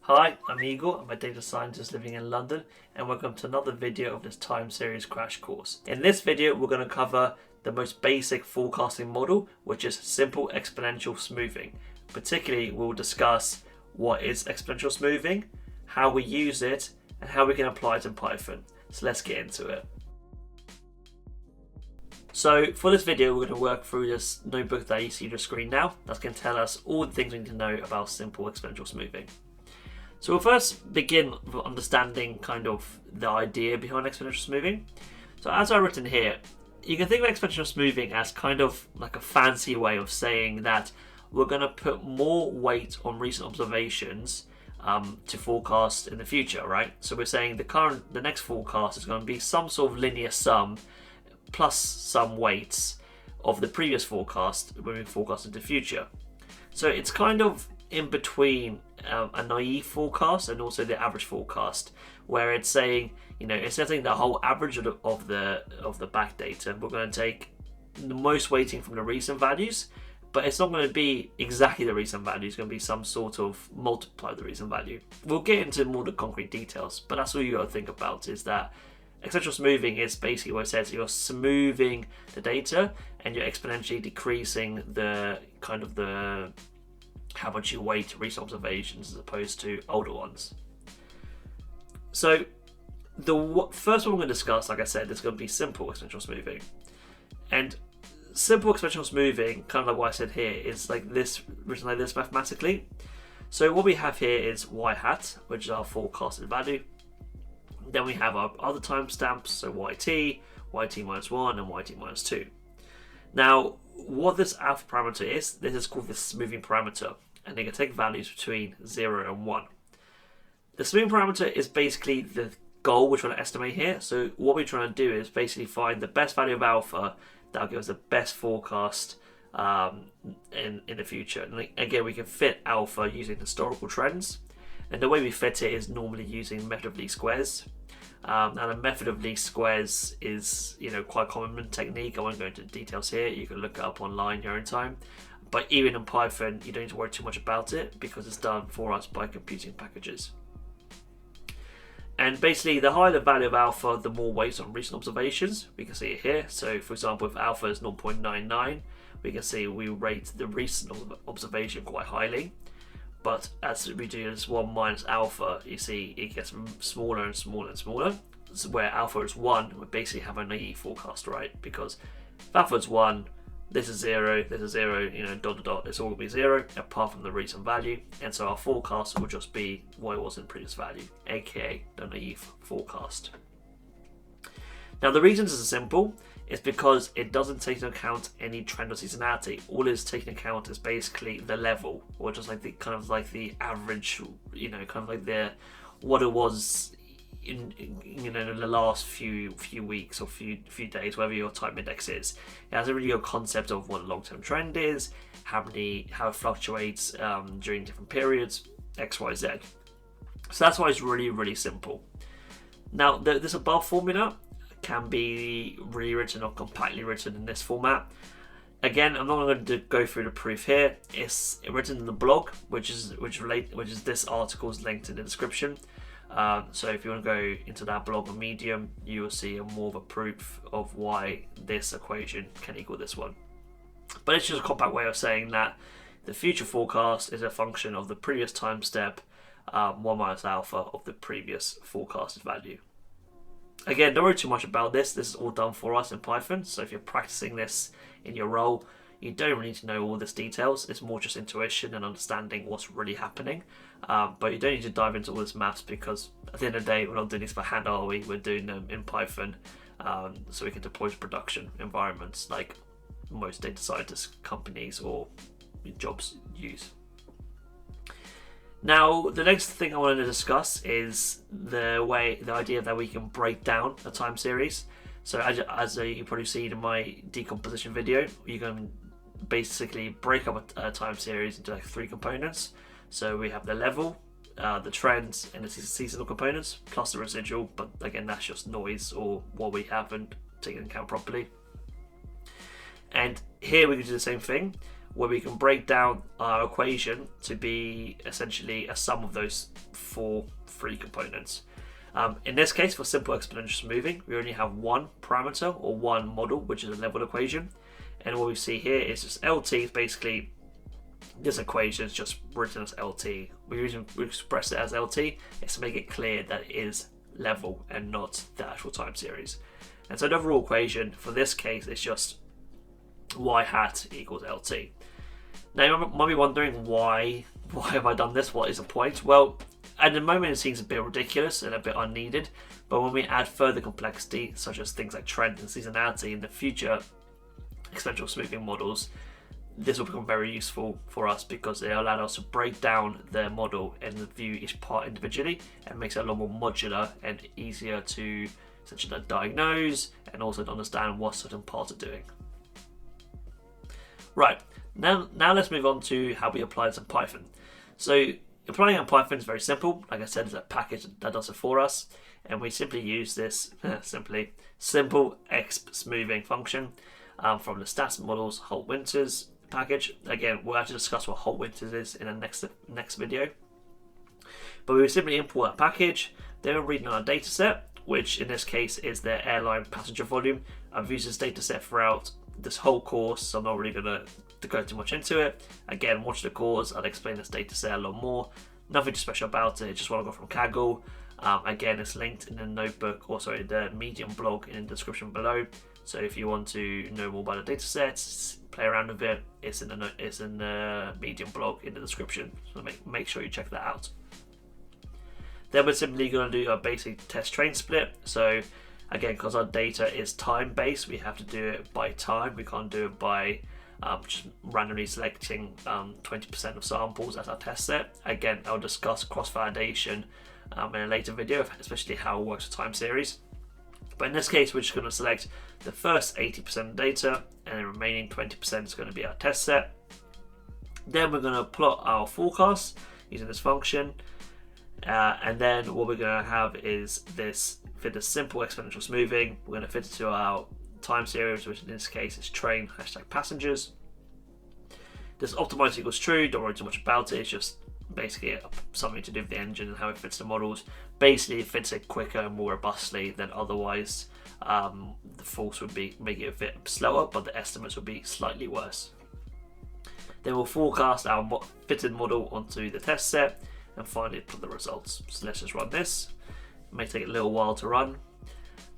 Hi, I'm Igor. I'm a data scientist living in London, and welcome to another video of this time series crash course. In this video, we're going to cover the most basic forecasting model, which is simple exponential smoothing. Particularly, we'll discuss what is exponential smoothing, how we use it, and how we can apply it in Python. So let's get into it. So for this video, we're going to work through this notebook that you see on your screen now. That's going to tell us all the things we need to know about simple exponential smoothing. So we'll first begin with understanding kind of the idea behind exponential smoothing. So as I've written here, you can think of exponential smoothing as kind of like a fancy way of saying that we're going to put more weight on recent observations to forecast in the future, right? So we're saying the next forecast is going to be some sort of linear sum plus some weights of the previous forecast when we forecast into the future. So it's kind of in between a naive forecast and also the average forecast, where it's saying, it's setting the whole average of the back data. We're going to take the most weighting from the recent values, but it's not going to be exactly the recent value. It's going to be some sort of multiply of the recent value. We'll get into more of the concrete details, but that's all you got to think about, is that exponential smoothing is basically what it says. You're smoothing the data and you're exponentially decreasing the how much you weight recent observations as opposed to older ones. So the first one we're going to discuss, like I said, is going to be simple exponential smoothing. And simple exponential smoothing, kind of like what I said here, is like this, written like this mathematically. So what we have here is y hat, which is our forecasted value. Then we have our other timestamps, so yt minus 1, and yt minus 2. Now, what this alpha parameter is, this is called the smoothing parameter, and they can take values between 0 and 1. The smoothing parameter is basically the goal we're trying to estimate here. So what we're trying to do is basically find the best value of alpha that'll give us the best forecast in the future. And again, we can fit alpha using historical trends. And the way we fit it is normally using method of least squares. And a method of least squares is, quite a common technique. I won't go into details here. You can look it up online in your own time. But even in Python, you don't need to worry too much about it because it's done for us by computing packages. And basically, the higher the value of alpha, the more weights on recent observations. We can see it here. So, for example, if alpha is 0.99, we can see we rate the recent observation quite highly. But as we do this 1 minus alpha, you see it gets smaller and smaller and smaller. So where alpha is 1, we basically have a naive forecast, right? Because if alpha is 1, this is 0, this is 0, dot dot dot, it's all going to be 0 apart from the recent value. And so our forecast will just be what it was in previous value, aka the naive forecast. Now the reason this is simple is because it doesn't take into account any trend or seasonality. All it's taking into account is basically the level, or just like the the average, what it was in the last few weeks or few days, whatever your time index is. It has a really good concept of what a long-term trend is, how it fluctuates during different periods, X, Y, Z. So that's why it's really, really simple. Now this above formula can be rewritten or compactly written in this format. Again, I'm not going to go through the proof here. It's written in the blog, which is this article's linked in the description. So if you want to go into that blog or Medium, you will see more of a proof of why this equation can equal this one. But it's just a compact way of saying that the future forecast is a function of the previous time step, 1 minus alpha of the previous forecasted value. Again, don't worry too much about this. This is all done for us in Python. So if you're practicing this in your role, you don't really need to know all these details. It's more just intuition and understanding what's really happening. But you don't need to dive into all this maths because at the end of the day, we're not doing this by hand, are we? We're doing them in Python so we can deploy to production environments like most data scientist companies or jobs use. Now, the next thing I wanted to discuss is the idea that we can break down a time series. So as you probably seen in my decomposition video, you can basically break up a time series into like 3 components. So we have the level, the trends, and the seasonal components, plus the residual. But again, that's just noise or what we haven't taken into account properly. And here we can do the same thing. where we can break down our equation to be essentially a sum of those three components. In this case, for simple exponential smoothing, we only have one parameter or one model, which is a level equation. And what we see here is just LT is basically this equation is just written as LT. We express it as LT. It's to make it clear that it is level and not the actual time series. And so the overall equation for this case is just y hat equals LT. Now you might be wondering why have I done this? What is the point? Well, at the moment it seems a bit ridiculous and a bit unneeded, but when we add further complexity, such as things like trend and seasonality in the future exponential smoothing models, this will become very useful for us because it allows us to break down the model and view each part individually, and makes it a lot more modular and easier to essentially diagnose and also to understand what certain parts are doing. Right, now let's move on to how we apply this in Python. So applying it in Python is very simple. Like I said, it's a package that does it for us, and we simply use this simple exp smoothing function from the stats models Holt-Winters package. Again, we'll have to discuss what Holt-Winters is in the next video. But we will simply import that package, then we're reading our data set, which in this case is the airline passenger volume. I've used this data set throughout this whole course, so I'm not really going to go too much into it. Again, watch the course, I'll explain this data set a lot more. Nothing too special about it, just what I got from Kaggle. Again, it's linked in the notebook, or sorry, the Medium blog in the description below. So if you want to know more about the data sets, play around with it, it's in the Medium blog in the description. So make sure you check that out. Then we're simply going to do a basic test train split. So again, because our data is time based, we have to do it by time. We can't do it by just randomly selecting 20% of samples as our test set. Again, I'll discuss cross-validation in a later video, especially how it works with time series. But in this case, we're just going to select the first 80% of data, and the remaining 20% is going to be our test set. Then we're going to plot our forecast using this function. And then what we're going to have is this fit a simple exponential smoothing. We're going to fit it to our time series, which in this case is train #passengers. This optimize equals true. Don't worry too much about it. It's just basically something to do with the engine and how it fits the models. Basically, it fits it quicker and more robustly than otherwise. The false would be making it a bit slower, but the estimates would be slightly worse. Then we'll forecast our fitted model onto the test set and finally plot the results. So let's just run this. It may take a little while to run.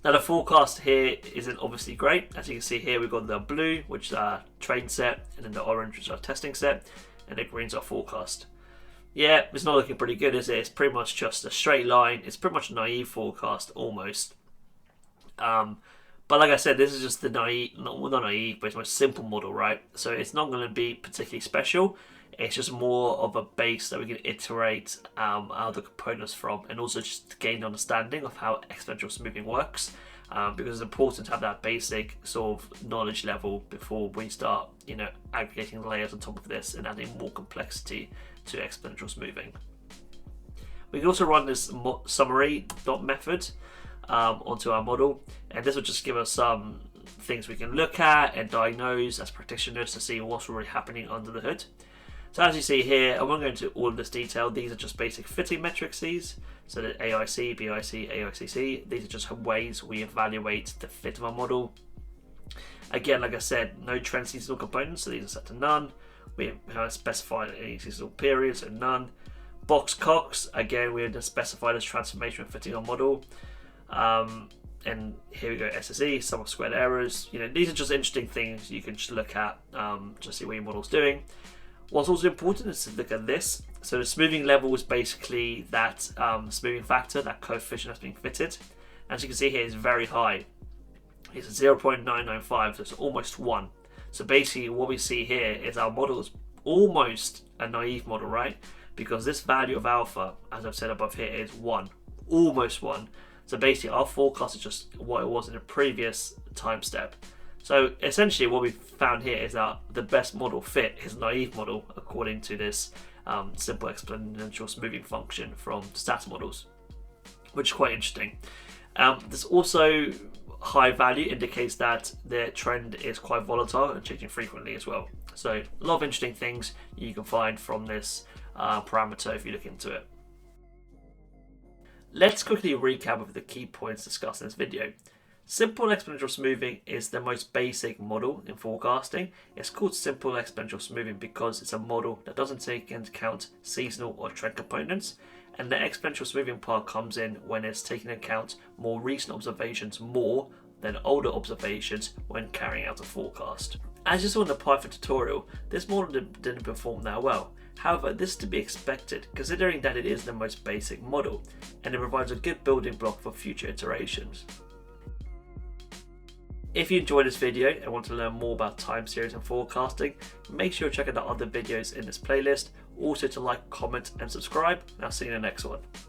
Now the forecast here isn't obviously great. As you can see here, we've got the blue, which is our train set, and then the orange, which is our testing set, and the green's our forecast. Yeah, it's not looking pretty good, is it? It's pretty much just a straight line. It's pretty much a naive forecast, almost. But like I said, this is just the naive, not naive, but it's my simple model, right? So it's not going to be particularly special. It's just more of a base that we can iterate other components from, and also just to gain understanding of how exponential smoothing works, because it's important to have that basic sort of knowledge level before we start, aggregating layers on top of this and adding more complexity to exponential smoothing. We can also run this summary dot method onto our model, and this will just give us some things we can look at and diagnose as practitioners to see what's really happening under the hood. So as you see here, I won't go into all of this detail. These are just basic fitting matrices. So the AIC, BIC, AICC, these are just ways we evaluate the fit of our model. Again, like I said, no trend seasonal components, so these are set to none. We have specified any seasonal periods, so none. Box Cox, again, we have specified as transformation and fitting our model. And here we go, SSE, sum of squared errors. These are just interesting things you can just look at, just see what your model's doing. What's also important is to look at this. So the smoothing level is basically that smoothing factor, that coefficient that's being fitted. As you can see here, it's very high. It's 0.995, so it's almost 1. So basically what we see here is our model is almost a naive model, right? Because this value of alpha, as I've said above here, is 1, almost 1. So basically our forecast is just what it was in the previous time step. So essentially what we've found here is that the best model fit is naive model according to this simple exponential smoothing function from stats models, which is quite interesting. This also high value indicates that the trend is quite volatile and changing frequently as well. So a lot of interesting things you can find from this parameter if you look into it. Let's quickly recap of the key points discussed in this video. Simple exponential smoothing is the most basic model in forecasting. It's called simple exponential smoothing because it's a model that doesn't take into account seasonal or trend components, and the exponential smoothing part comes in when it's taking into account more recent observations more than older observations when carrying out a forecast. As you saw in the Python tutorial, this model didn't perform that well. However, this is to be expected considering that it is the most basic model, and it provides a good building block for future iterations. If you enjoyed this video and want to learn more about time series and forecasting, make sure to check out the other videos in this playlist. Also to like, comment and subscribe, and I'll see you in the next one.